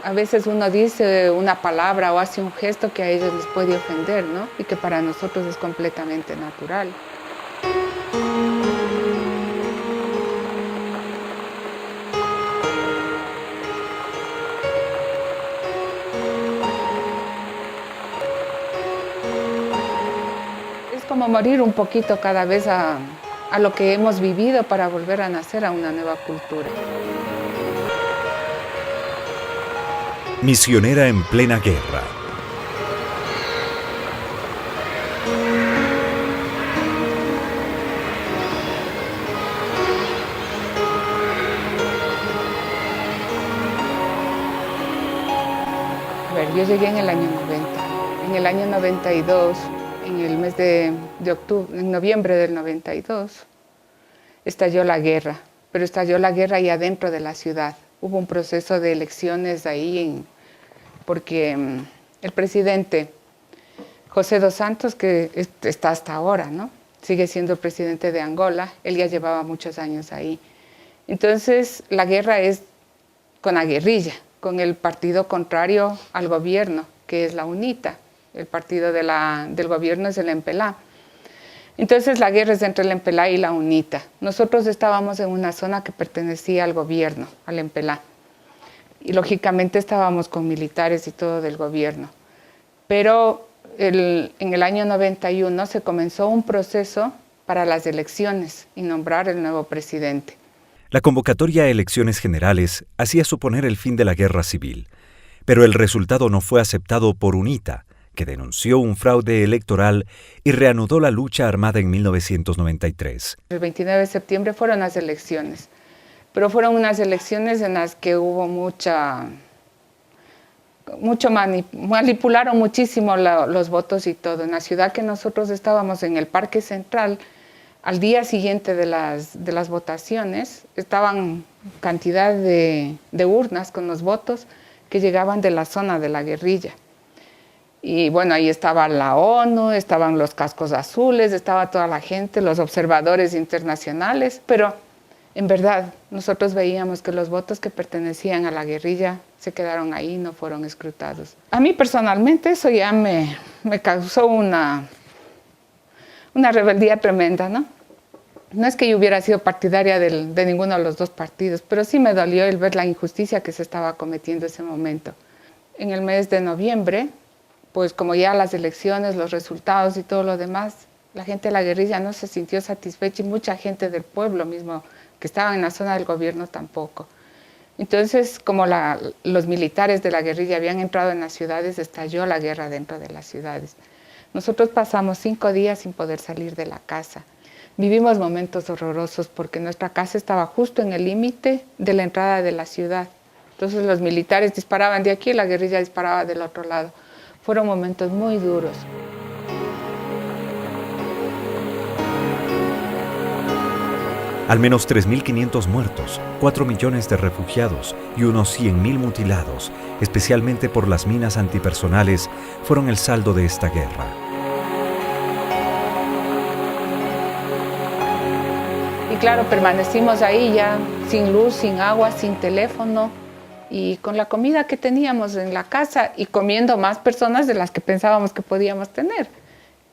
A veces uno dice una palabra o hace un gesto que a ellos les puede ofender, ¿no? Y que para nosotros es completamente natural. Es como morir un poquito cada vez a lo que hemos vivido para volver a nacer a una nueva cultura. Misionera en plena guerra. A ver, yo llegué en el año 90. En el año 92, en el mes de octubre, en noviembre del 92, estalló la guerra. Pero estalló la guerra ahí adentro de la ciudad. Hubo un proceso de elecciones ahí, porque el presidente José dos Santos, que está hasta ahora, ¿no? Sigue siendo el presidente de Angola, él ya llevaba muchos años ahí. Entonces, la guerra es con la guerrilla, con el partido contrario al gobierno, que es la UNITA. El partido del gobierno es el MPLA. Entonces, la guerra es entre el MPLA y la UNITA. Nosotros estábamos en una zona que pertenecía al gobierno, al MPLA. Y lógicamente estábamos con militares y todo del gobierno. Pero en el año 91 se comenzó un proceso para las elecciones y nombrar el nuevo presidente. La convocatoria a elecciones generales hacía suponer el fin de la guerra civil, pero el resultado no fue aceptado por UNITA, que denunció un fraude electoral y reanudó la lucha armada en 1993. El 29 de septiembre fueron las elecciones, pero fueron unas elecciones en las que hubo manipularon muchísimo los votos y todo. En la ciudad que nosotros estábamos, en el Parque Central, al día siguiente de las votaciones, estaban cantidad de urnas con los votos que llegaban de la zona de la guerrilla. Y bueno, ahí estaba la ONU, estaban los cascos azules, estaba toda la gente, los observadores internacionales, pero en verdad nosotros veíamos que los votos que pertenecían a la guerrilla se quedaron ahí, no fueron escrutados. A mí personalmente eso ya me causó una rebeldía tremenda, ¿no? No es que yo hubiera sido partidaria de ninguno de los dos partidos, pero sí me dolió el ver la injusticia que se estaba cometiendo en ese momento. En el mes de noviembre, pues como ya las elecciones, los resultados y todo lo demás, la gente de la guerrilla no se sintió satisfecha y mucha gente del pueblo mismo que estaba en la zona del gobierno tampoco. Entonces, como los militares de la guerrilla habían entrado en las ciudades, estalló la guerra dentro de las ciudades. Nosotros pasamos 5 días sin poder salir de la casa. Vivimos momentos horrorosos porque nuestra casa estaba justo en el límite de la entrada de la ciudad. Entonces los militares disparaban de aquí y la guerrilla disparaba del otro lado. Fueron momentos muy duros. Al menos 3.500 muertos, 4 millones de refugiados y unos 100.000 mutilados, especialmente por las minas antipersonales, fueron el saldo de esta guerra. Y claro, permanecimos ahí ya sin luz, sin agua, sin teléfono y con la comida que teníamos en la casa y comiendo más personas de las que pensábamos que podíamos tener.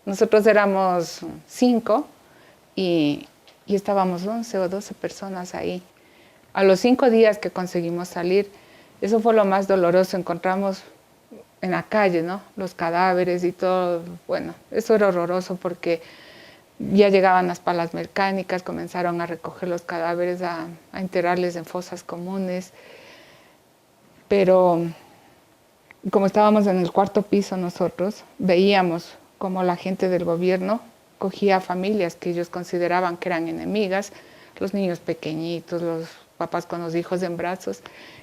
Nosotros éramos 5 y estábamos 11 o 12 personas ahí. A los 5 días que conseguimos salir, eso fue lo más doloroso. Encontramos en la calle, ¿no?, los cadáveres y todo. Bueno, eso era horroroso porque ya llegaban las palas mecánicas, comenzaron a recoger los cadáveres, a enterrarles en fosas comunes. Pero como estábamos en el 4.º piso nosotros, veíamos cómo la gente del gobierno cogía familias que ellos consideraban que eran enemigas, los niños pequeñitos, los papás con los hijos en brazos,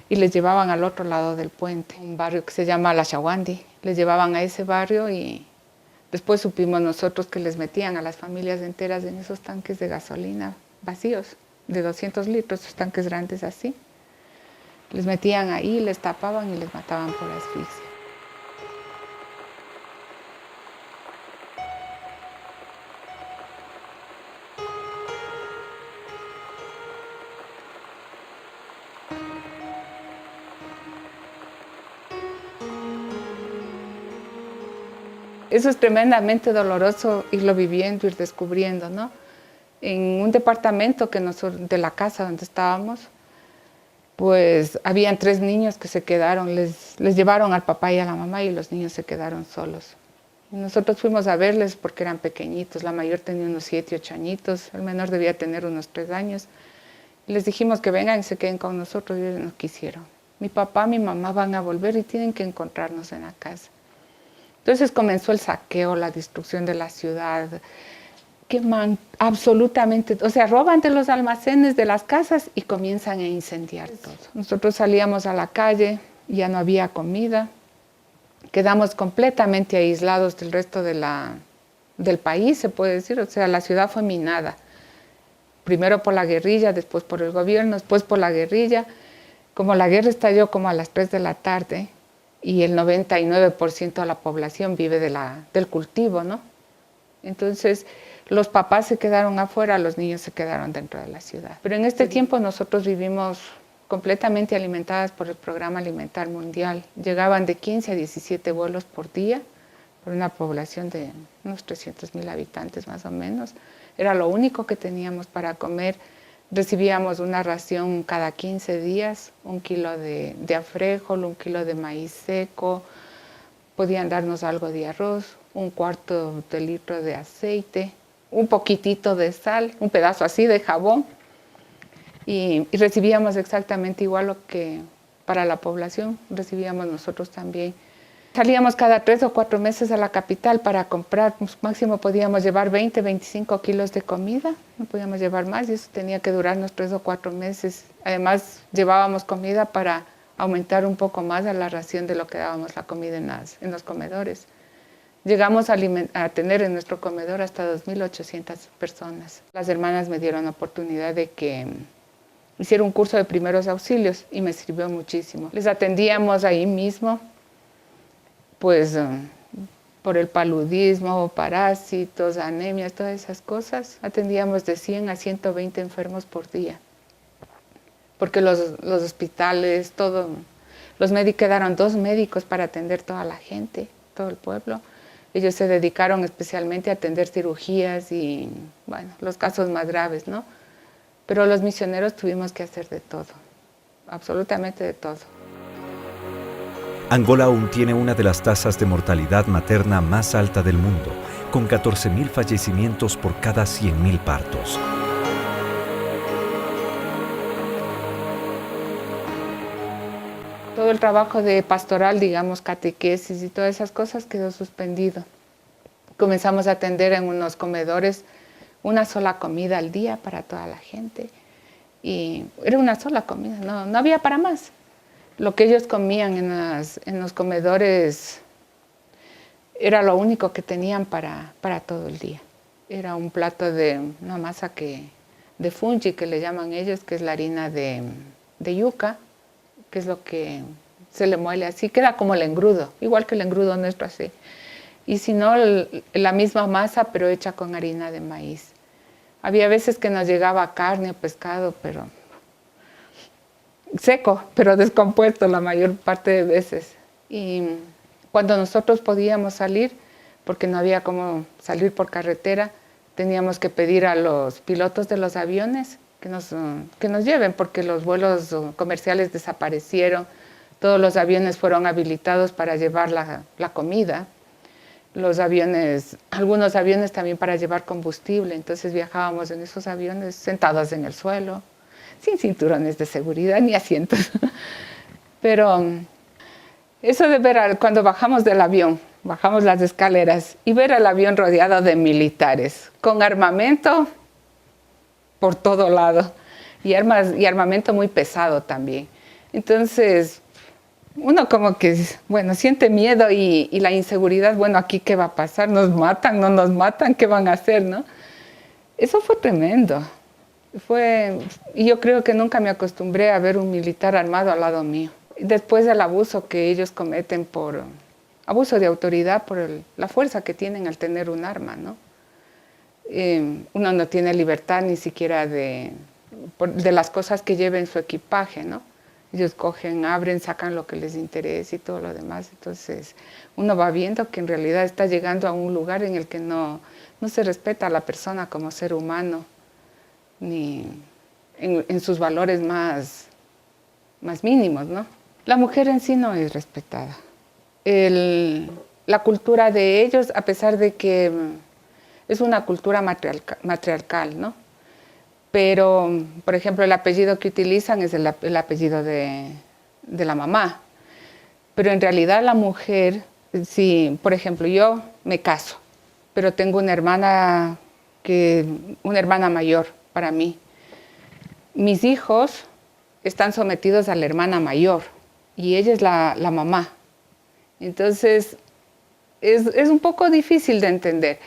y les llevaban al otro lado del puente, un barrio que se llama La Shawandi. Les llevaban a ese barrio y después supimos nosotros que les metían a las familias enteras en esos tanques de gasolina vacíos, de 200 litros, esos tanques grandes así. Les metían ahí, les tapaban y les mataban por asfixia. Eso es tremendamente doloroso irlo viviendo, ir descubriendo, ¿no? En un departamento de la casa donde estábamos, pues habían 3 niños que se quedaron, les llevaron al papá y a la mamá y los niños se quedaron solos. Y nosotros fuimos a verles porque eran pequeñitos, la mayor tenía unos 7, 8 añitos, el menor debía tener unos 3 años. Y les dijimos que vengan y se queden con nosotros y ellos no quisieron. Mi papá, mi mamá van a volver y tienen que encontrarnos en la casa. Entonces comenzó el saqueo, la destrucción de la ciudad, queman absolutamente, o sea, roban de los almacenes de las casas y comienzan a incendiar todo. Nosotros salíamos a la calle, ya no había comida, quedamos completamente aislados del resto del país, se puede decir, o sea, la ciudad fue minada. Primero por la guerrilla, después por el gobierno, después por la guerrilla. Como la guerra estalló como a las 3 de la tarde y el 99% de la población vive del cultivo, ¿no? Entonces, los papás se quedaron afuera, los niños se quedaron dentro de la ciudad. Pero en este tiempo nosotros vivimos completamente alimentadas por el Programa Alimentar Mundial. Llegaban de 15 a 17 vuelos por día, por una población de unos 300,000 habitantes más o menos. Era lo único que teníamos para comer. Recibíamos una ración cada 15 días, 1 kilo de afrejol, 1 kilo de maíz seco, podían darnos algo de arroz, 1/4 de litro de aceite, un poquitito de sal, un pedazo así de jabón, y recibíamos exactamente igual lo que para la población recibíamos nosotros también. Salíamos cada 3 o 4 meses a la capital para comprar, pues, máximo podíamos llevar 20, 25 kilos de comida, no podíamos llevar más y eso tenía que durarnos 3 o 4 meses. Además llevábamos comida para aumentar un poco más a la ración de lo que dábamos la comida en los comedores. Llegamos a tener en nuestro comedor hasta 2,800 personas. Las hermanas me dieron la oportunidad de que hiciera un curso de primeros auxilios y me sirvió muchísimo. Les atendíamos ahí mismo, pues por el paludismo, parásitos, anemias, todas esas cosas. Atendíamos de 100 a 120 enfermos por día. Porque los hospitales, quedaron 2 médicos para atender toda la gente, todo el pueblo. Ellos se dedicaron especialmente a atender cirugías y, bueno, los casos más graves, ¿no? Pero los misioneros tuvimos que hacer de todo, absolutamente de todo. Angola aún tiene una de las tasas de mortalidad materna más alta del mundo, con 14,000 fallecimientos por cada 100,000 partos. Todo el trabajo de pastoral, digamos, catequesis y todas esas cosas quedó suspendido. Comenzamos a atender en unos comedores una sola comida al día para toda la gente. Y era una sola comida, no había para más. Lo que ellos comían en los comedores era lo único que tenían para todo el día. Era un plato de una masa de fungi, que le llaman ellos, que es la harina de yuca, que es lo que se le muele así, queda como el engrudo, igual que el engrudo nuestro así. Y si no, la misma masa, pero hecha con harina de maíz. Había veces que nos llegaba carne o pescado, pero seco, pero descompuesto la mayor parte de veces. Y cuando nosotros podíamos salir, porque no había cómo salir por carretera, teníamos que pedir a los pilotos de los aviones que nos lleven, porque los vuelos comerciales desaparecieron, todos los aviones fueron habilitados para llevar la comida, algunos aviones también para llevar combustible, entonces viajábamos en esos aviones sentados en el suelo, sin cinturones de seguridad ni asientos. Pero eso de ver cuando bajamos del avión, bajamos las escaleras y ver el avión rodeado de militares, con armamento por todo lado, y armamento muy pesado también. Entonces, uno como que, bueno, siente miedo y la inseguridad, bueno, ¿aquí qué va a pasar? ¿Nos matan? ¿No nos matan? ¿Qué van a hacer? ¿No? Eso fue tremendo. Y yo creo que nunca me acostumbré a ver un militar armado al lado mío. Después del abuso que ellos cometen por abuso de autoridad, por la fuerza que tienen al tener un arma, ¿no? Uno no tiene libertad ni siquiera de las cosas que lleve en su equipaje, ¿no? Ellos cogen, abren, sacan lo que les interesa y todo lo demás. Entonces uno va viendo que en realidad está llegando a un lugar en el que no se respeta a la persona como ser humano, ni en sus valores más mínimos, ¿no? La mujer en sí no es respetada. La cultura de ellos, a pesar de que es una cultura matriarcal, ¿no? Pero, por ejemplo, el apellido que utilizan es el apellido de la mamá. Pero en realidad la mujer, si, por ejemplo, yo me caso, pero tengo una hermana mayor para mí. Mis hijos están sometidos a la hermana mayor y ella es la mamá. Entonces, es un poco difícil de entender.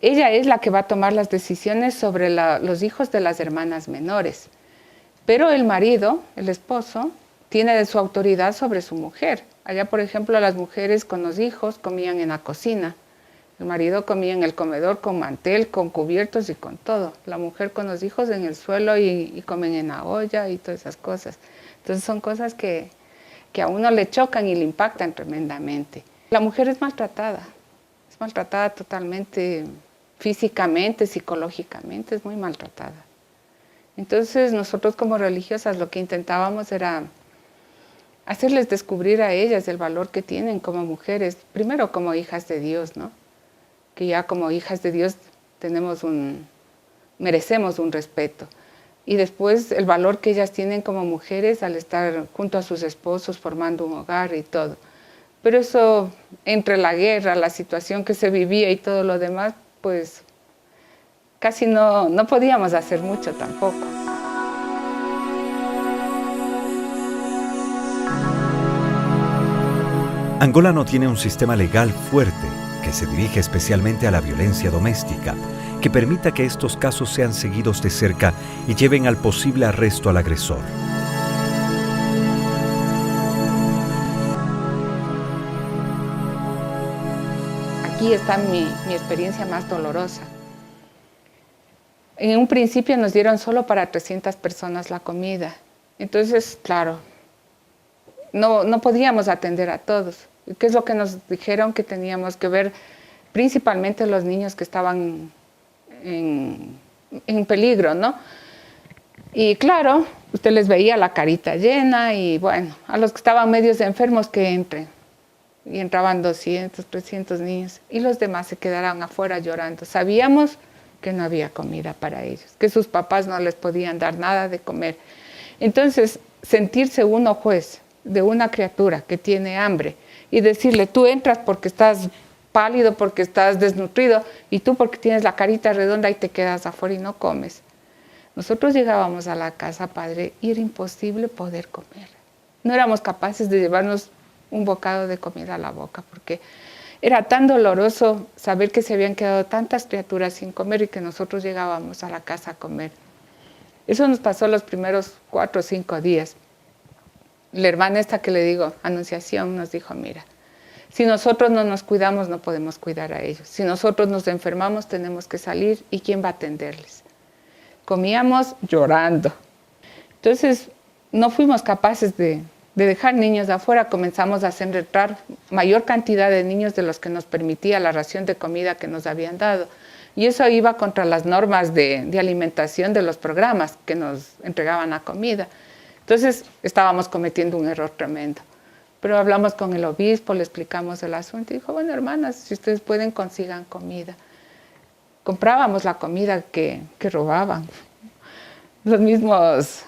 Ella es la que va a tomar las decisiones sobre los hijos de las hermanas menores. Pero el marido, el esposo, tiene su autoridad sobre su mujer. Allá, por ejemplo, las mujeres con los hijos comían en la cocina. El marido comía en el comedor con mantel, con cubiertos y con todo. La mujer con los hijos en el suelo y comen en la olla y todas esas cosas. Entonces son cosas que a uno le chocan y le impactan tremendamente. La mujer es maltratada totalmente, físicamente, psicológicamente, es muy maltratada. Entonces nosotros como religiosas lo que intentábamos era hacerles descubrir a ellas el valor que tienen como mujeres, primero como hijas de Dios, ¿no? Que ya como hijas de Dios merecemos un respeto. Y después el valor que ellas tienen como mujeres al estar junto a sus esposos formando un hogar y todo. Pero eso, entre la guerra, la situación que se vivía y todo lo demás, pues casi no podíamos hacer mucho tampoco. Angola no tiene un sistema legal fuerte que se dirige especialmente a la violencia doméstica, que permita que estos casos sean seguidos de cerca y lleven al posible arresto al agresor. Aquí está mi experiencia más dolorosa. En un principio nos dieron solo para 300 personas la comida. Entonces, claro, no podíamos atender a todos. ¿Qué es lo que nos dijeron? Que teníamos que ver principalmente los niños que estaban en peligro, ¿no? Y claro, usted les veía la carita llena y bueno, a los que estaban medios enfermos que entren. Y entraban 200, 300 niños y los demás se quedaron afuera llorando. Sabíamos que no había comida para ellos, que sus papás no les podían dar nada de comer. Entonces, sentirse uno juez de una criatura que tiene hambre y decirle, tú entras porque estás pálido, porque estás desnutrido, y tú porque tienes la carita redonda y te quedas afuera y no comes. Nosotros llegábamos a la casa, padre, y era imposible poder comer. No éramos capaces de llevarnos un bocado de comida a la boca, porque era tan doloroso saber que se habían quedado tantas criaturas sin comer y que nosotros llegábamos a la casa a comer. Eso nos pasó los primeros 4 o 5 días. La hermana esta que le digo, Anunciación, nos dijo, mira, si nosotros no nos cuidamos, no podemos cuidar a ellos. Si nosotros nos enfermamos, tenemos que salir, ¿y quién va a atenderles? Comíamos llorando. Entonces, no fuimos capaces de dejar niños de afuera. Comenzamos a hacer entrar mayor cantidad de niños de los que nos permitía la ración de comida que nos habían dado. Y eso iba contra las normas de alimentación de los programas que nos entregaban la comida. Entonces, estábamos cometiendo un error tremendo. Pero hablamos con el obispo, le explicamos el asunto y dijo, bueno, hermanas, si ustedes pueden, consigan comida. Comprábamos la comida que robaban. Los mismos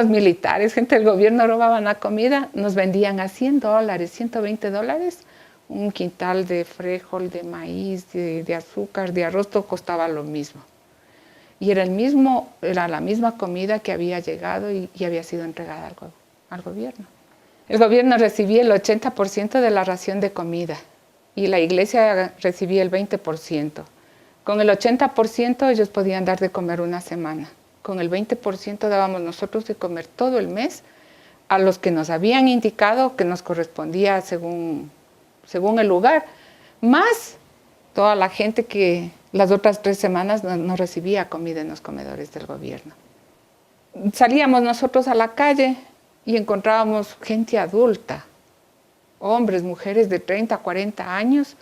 militares, gente del gobierno robaban la comida, nos vendían a $100, $120, un quintal de frijol, de maíz, de azúcar, de arroz, todo costaba lo mismo. Y era la misma comida que había llegado y había sido entregada al gobierno. El gobierno recibía el 80% de la ración de comida y la iglesia recibía el 20%. Con el 80% ellos podían dar de comer una semana. Con el 20% dábamos nosotros de comer todo el mes a los que nos habían indicado que nos correspondía según el lugar, más toda la gente que las otras 3 semanas no recibía comida en los comedores del gobierno. Salíamos nosotros a la calle y encontrábamos gente adulta, hombres, mujeres de 30, 40 años,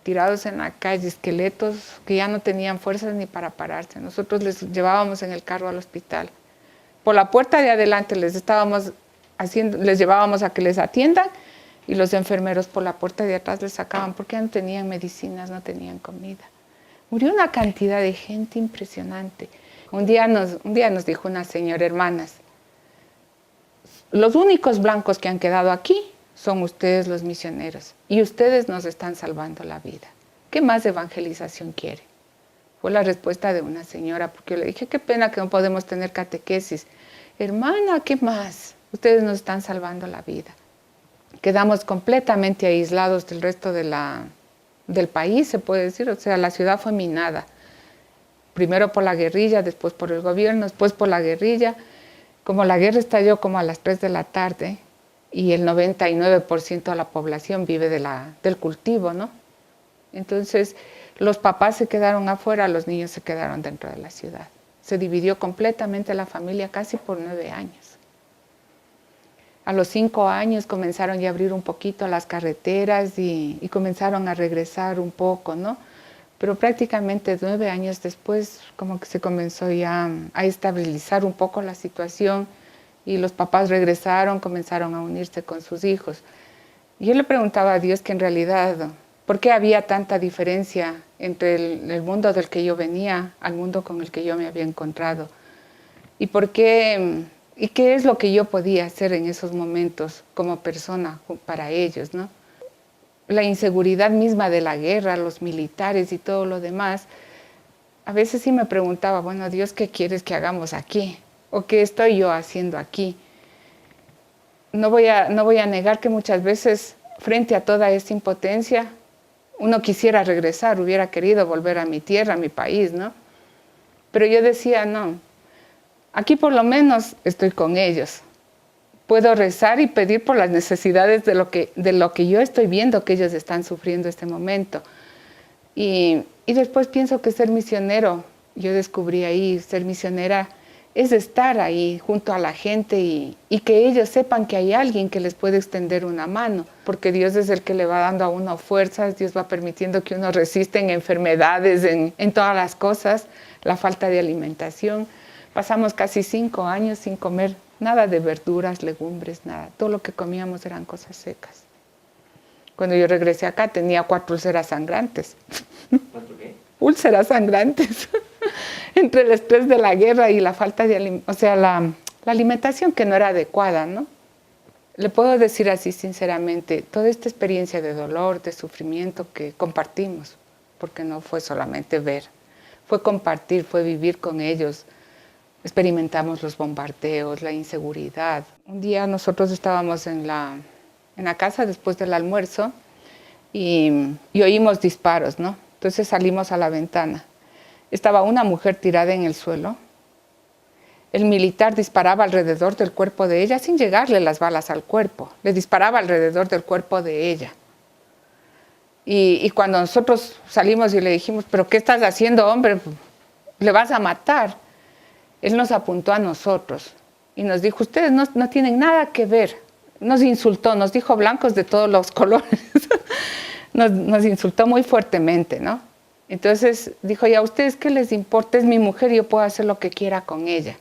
tirados en la calle, esqueletos que ya no tenían fuerzas ni para pararse. Nosotros les llevábamos en el carro al hospital. Por la puerta de adelante les llevábamos a que les atiendan, y los enfermeros por la puerta de atrás les sacaban porque ya no tenían medicinas, no tenían comida. Murió una cantidad de gente impresionante. Un día nos dijo una señora: hermanas, los únicos blancos que han quedado aquí son ustedes, los misioneros, y ustedes nos están salvando la vida. ¿Qué más evangelización quiere? Fue la respuesta de una señora, porque yo le dije: qué pena que no podemos tener catequesis. Hermana, ¿qué más? Ustedes nos están salvando la vida. Quedamos completamente aislados del resto del país, se puede decir. O sea, la ciudad fue minada. Primero por la guerrilla, después por el gobierno, después por la guerrilla. Como la guerra estalló como a las 3 de la tarde, y el 99% de la población vive del cultivo, ¿no? Entonces, los papás se quedaron afuera, los niños se quedaron dentro de la ciudad. Se dividió completamente la familia casi por 9 años. A los 5 años comenzaron ya a abrir un poquito las carreteras y comenzaron a regresar un poco, ¿no? Pero prácticamente 9 años después, como que se comenzó ya a estabilizar un poco la situación, y los papás regresaron, comenzaron a unirse con sus hijos. Y yo le preguntaba a Dios que en realidad, ¿por qué había tanta diferencia entre el mundo del que yo venía al mundo con el que yo me había encontrado? ¿Y por qué? ¿Y qué es lo que yo podía hacer en esos momentos como persona para ellos, ¿no? La inseguridad misma de la guerra, los militares y todo lo demás, a veces sí me preguntaba: bueno, Dios, ¿qué quieres que hagamos aquí? ¿O qué estoy yo haciendo aquí? No voy a negar que muchas veces, frente a toda esta impotencia, uno quisiera regresar, hubiera querido volver a mi tierra, a mi país, ¿no? Pero yo decía: no, aquí por lo menos estoy con ellos. Puedo rezar y pedir por las necesidades de lo que yo estoy viendo que ellos están sufriendo este momento. Y después pienso que ser misionero, yo descubrí ahí, ser misionera es estar ahí junto a la gente y que ellos sepan que hay alguien que les puede extender una mano, porque Dios es el que le va dando a uno fuerzas. Dios va permitiendo que uno resista en enfermedades, en todas las cosas, la falta de alimentación. Pasamos casi 5 años sin comer nada de verduras, legumbres, nada. Todo lo que comíamos eran cosas secas. Cuando yo regresé acá tenía 4 úlceras sangrantes. ¿Cuánto qué? Úlceras sangrantes. Entre el estrés de la guerra y la falta de alimentación, o sea, la alimentación que no era adecuada, ¿no? Le puedo decir así sinceramente, toda esta experiencia de dolor, de sufrimiento que compartimos, porque no fue solamente ver, fue compartir, fue vivir con ellos. Experimentamos los bombardeos, la inseguridad. Un día nosotros estábamos en la casa después del almuerzo y oímos disparos, ¿no? Entonces salimos a la ventana. Estaba una mujer tirada en el suelo. El militar disparaba alrededor del cuerpo de ella sin llegarle las balas al cuerpo. Le disparaba alrededor del cuerpo de ella. Y cuando nosotros salimos y le dijimos: ¿pero qué estás haciendo, hombre? ¿Le vas a matar? Él nos apuntó a nosotros y nos dijo: ustedes no tienen nada que ver. Nos insultó, nos dijo blancos de todos los colores. nos insultó muy fuertemente, ¿no? Entonces dijo: ¿y a ustedes qué les importa? Es mi mujer y yo puedo hacer lo que quiera con ella.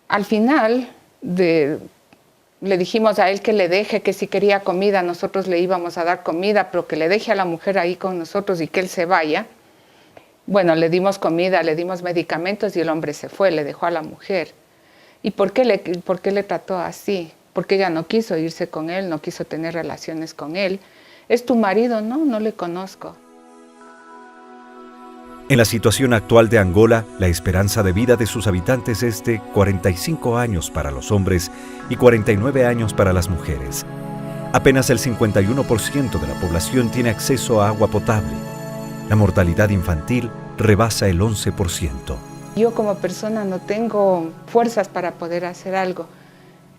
Al final le dijimos a él que le deje, que si quería comida nosotros le íbamos a dar comida, pero que le deje a la mujer ahí con nosotros y que él se vaya. Bueno, le dimos comida, le dimos medicamentos y el hombre se fue, le dejó a la mujer. ¿Y por qué le trató así? Porque ella no quiso irse con él, no quiso tener relaciones con él. ¿Es tu marido? No, no le conozco. En la situación actual de Angola, la esperanza de vida de sus habitantes es de 45 años para los hombres y 49 años para las mujeres. Apenas el 51% de la población tiene acceso a agua potable. La mortalidad infantil rebasa el 11%. Yo como persona no tengo fuerzas para poder hacer algo.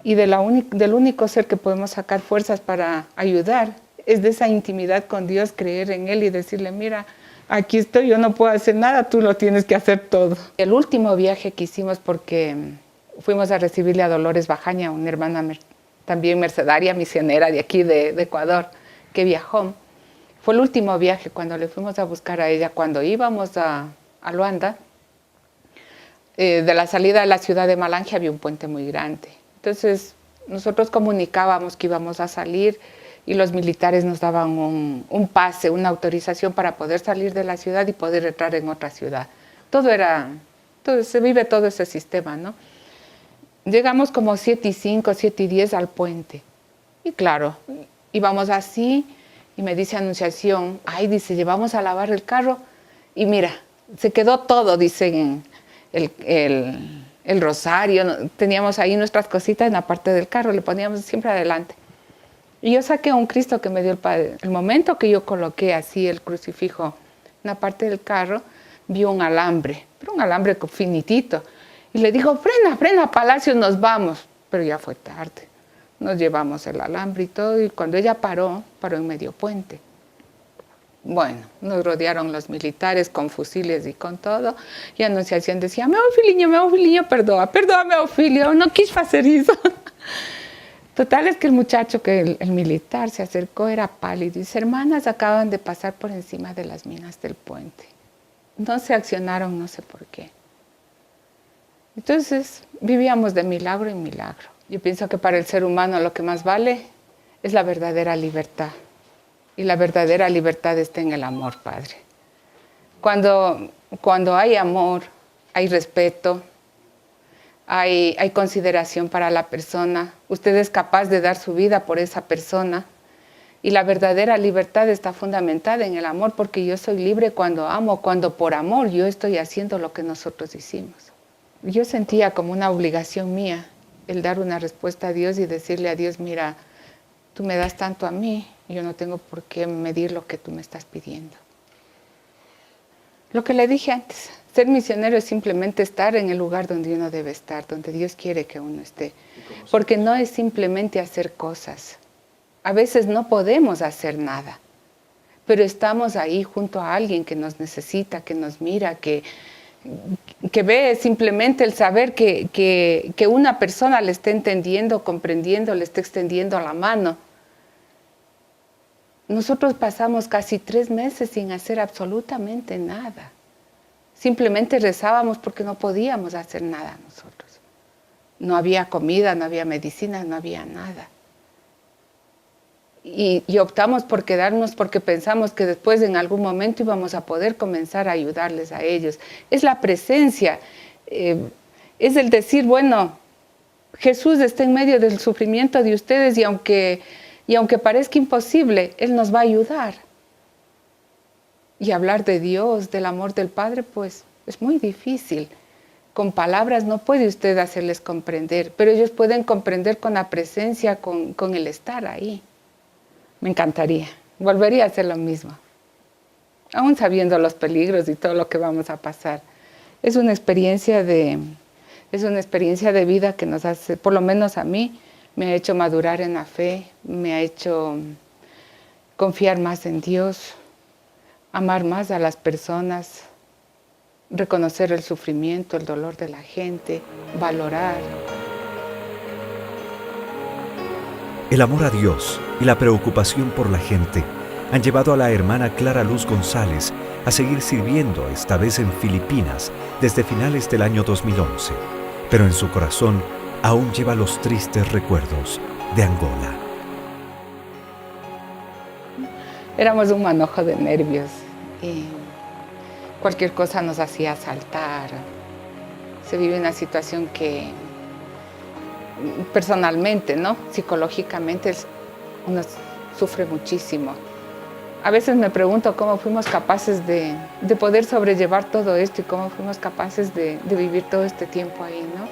Y del único ser que podemos sacar fuerzas para ayudar es de esa intimidad con Dios, creer en Él y decirle: mira, aquí estoy, yo no puedo hacer nada, tú lo tienes que hacer todo. El último viaje que hicimos, porque fuimos a recibirle a Dolores Bajaña, una hermana también mercedaria, misionera de aquí de Ecuador, que viajó. Fue el último viaje cuando le fuimos a buscar a ella, cuando íbamos a Luanda. De la salida de la ciudad de Malange había un puente muy grande. Entonces nosotros comunicábamos que íbamos a salir y los militares nos daban un pase, una autorización para poder salir de la ciudad y poder entrar en otra ciudad. Se vive todo ese sistema, ¿no? Llegamos como 7:05, 7:10 al puente. Y claro, íbamos así y me dice Anunciación, ay, dice, llevamos a lavar el carro y mira, se quedó todo, dicen, el rosario, teníamos ahí nuestras cositas en la parte del carro, le poníamos siempre adelante. Y yo saqué un Cristo que me dio el Padre. El momento que yo coloqué así el crucifijo en la parte del carro, vi un alambre, pero un alambre finitito. Y le dijo, frena, Palacio, nos vamos. Pero ya fue tarde. Nos llevamos el alambre y todo, y cuando ella paró en medio puente. Bueno, nos rodearon los militares con fusiles y con todo, y Anunciación decía, meu filhinho, perdóame, Aufilio, no quis hacer eso. Total es que el muchacho, el militar, se acercó, era pálido, y dice, hermanas, acaban de pasar por encima de las minas del puente. No se accionaron, no sé por qué. Entonces, vivíamos de milagro en milagro. Yo pienso que para el ser humano lo que más vale es la verdadera libertad. Y la verdadera libertad está en el amor, Padre. Cuando hay amor, hay respeto, hay consideración para la persona. Usted es capaz de dar su vida por esa persona. Y la verdadera libertad está fundamentada en el amor, porque yo soy libre cuando amo, cuando por amor yo estoy haciendo lo que nosotros hicimos. Yo sentía como una obligación mía el dar una respuesta a Dios y decirle a Dios, mira, tú me das tanto a mí, yo no tengo por qué medir lo que tú me estás pidiendo. Lo que le dije antes, ser misionero es simplemente estar en el lugar donde uno debe estar, donde Dios quiere que uno esté. Porque no es simplemente hacer cosas. A veces no podemos hacer nada, pero estamos ahí junto a alguien que nos necesita, que nos mira, que ve simplemente el saber que una persona le está entendiendo, comprendiendo, le está extendiendo la mano. Nosotros pasamos casi 3 meses sin hacer absolutamente nada. Simplemente rezábamos porque no podíamos hacer nada nosotros. No había comida, no había medicina, no había nada. Y optamos por quedarnos porque pensamos que después en algún momento íbamos a poder comenzar a ayudarles a ellos. Es la presencia, es el decir, bueno, Jesús está en medio del sufrimiento de ustedes y aunque parezca imposible, Él nos va a ayudar. Y hablar de Dios, del amor del Padre, pues es muy difícil. Con palabras no puede usted hacerles comprender, pero ellos pueden comprender con la presencia, con el estar ahí. Me encantaría, volvería a hacer lo mismo, aún sabiendo los peligros y todo lo que vamos a pasar. Es una experiencia de vida que nos hace, por lo menos a mí, me ha hecho madurar en la fe, me ha hecho confiar más en Dios, amar más a las personas, reconocer el sufrimiento, el dolor de la gente, valorar. El amor a Dios y la preocupación por la gente han llevado a la hermana Clara Luz González a seguir sirviendo, esta vez en Filipinas, desde finales del año 2011. Pero en su corazón aún lleva los tristes recuerdos de Angola. Éramos un manojo de nervios y cualquier cosa nos hacía saltar. Se vive una situación que personalmente, ¿no? Psicológicamente uno sufre muchísimo. A veces me pregunto cómo fuimos capaces de poder sobrellevar todo esto y cómo fuimos capaces de vivir todo este tiempo ahí, ¿no?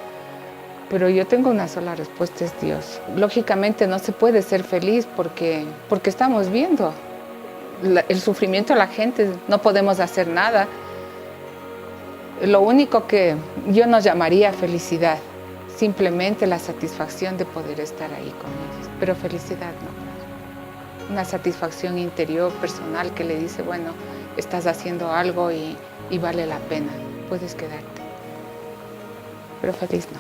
Pero yo tengo una sola respuesta, es Dios. Lógicamente no se puede ser feliz porque estamos viendo el sufrimiento de la gente, no podemos hacer nada. Lo único que yo no llamaría felicidad, simplemente la satisfacción de poder estar ahí con ellos, pero felicidad no. Una satisfacción interior, personal, que le dice, bueno, estás haciendo algo y vale la pena, puedes quedarte. Pero feliz no.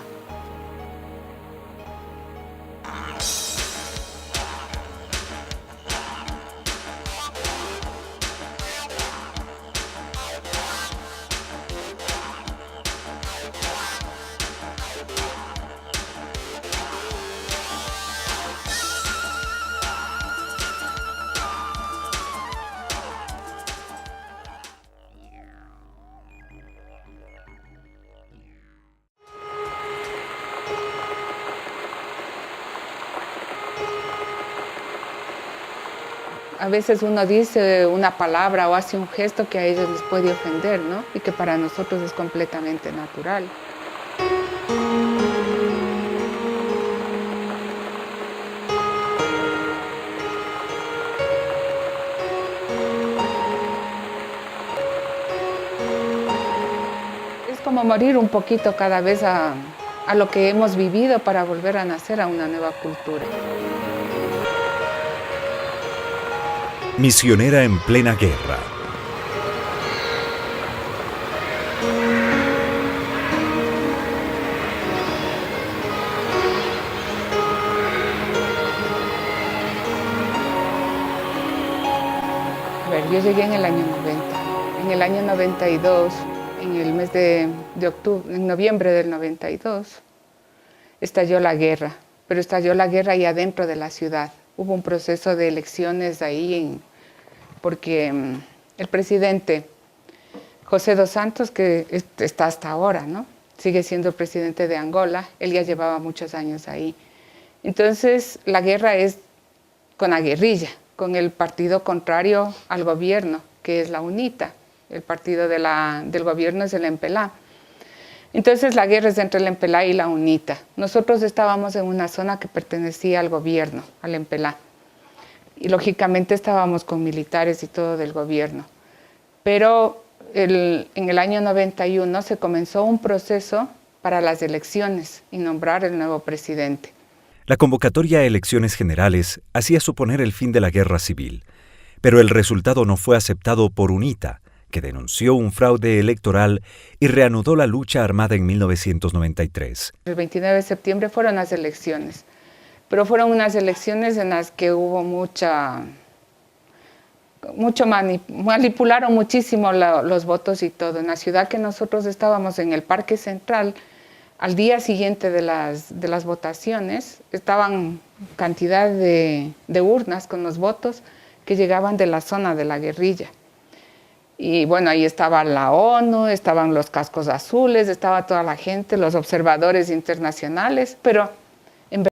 A veces uno dice una palabra o hace un gesto que a ellos les puede ofender, ¿no? Y que para nosotros es completamente natural. Es como morir un poquito cada vez a lo que hemos vivido para volver a nacer a una nueva cultura. Misionera en plena guerra. A ver, yo llegué en el año 90. En el año 92, en el mes de octubre, en noviembre del 92, estalló la guerra. Pero estalló la guerra ahí adentro de la ciudad. Hubo un proceso de elecciones ahí, porque el presidente José dos Santos, que está hasta ahora, ¿no? Sigue siendo el presidente de Angola, él ya llevaba muchos años ahí. Entonces, la guerra es con la guerrilla, con el partido contrario al gobierno, que es la UNITA. El partido del gobierno es el MPLA. Entonces, la guerra es entre el MPLA y la UNITA. Nosotros estábamos en una zona que pertenecía al gobierno, al MPLA. Y lógicamente estábamos con militares y todo del gobierno. Pero en el año 91 se comenzó un proceso para las elecciones y nombrar el nuevo presidente. La convocatoria a elecciones generales hacía suponer el fin de la guerra civil, pero el resultado no fue aceptado por UNITA, que denunció un fraude electoral y reanudó la lucha armada en 1993. El 29 de septiembre fueron las elecciones, pero fueron unas elecciones en las que hubo manipularon muchísimo los votos y todo. En la ciudad que nosotros estábamos, en el Parque Central, al día siguiente de las votaciones, estaban cantidad de urnas con los votos que llegaban de la zona de la guerrilla. Y bueno, ahí estaba la ONU, estaban los cascos azules, estaba toda la gente, los observadores internacionales, pero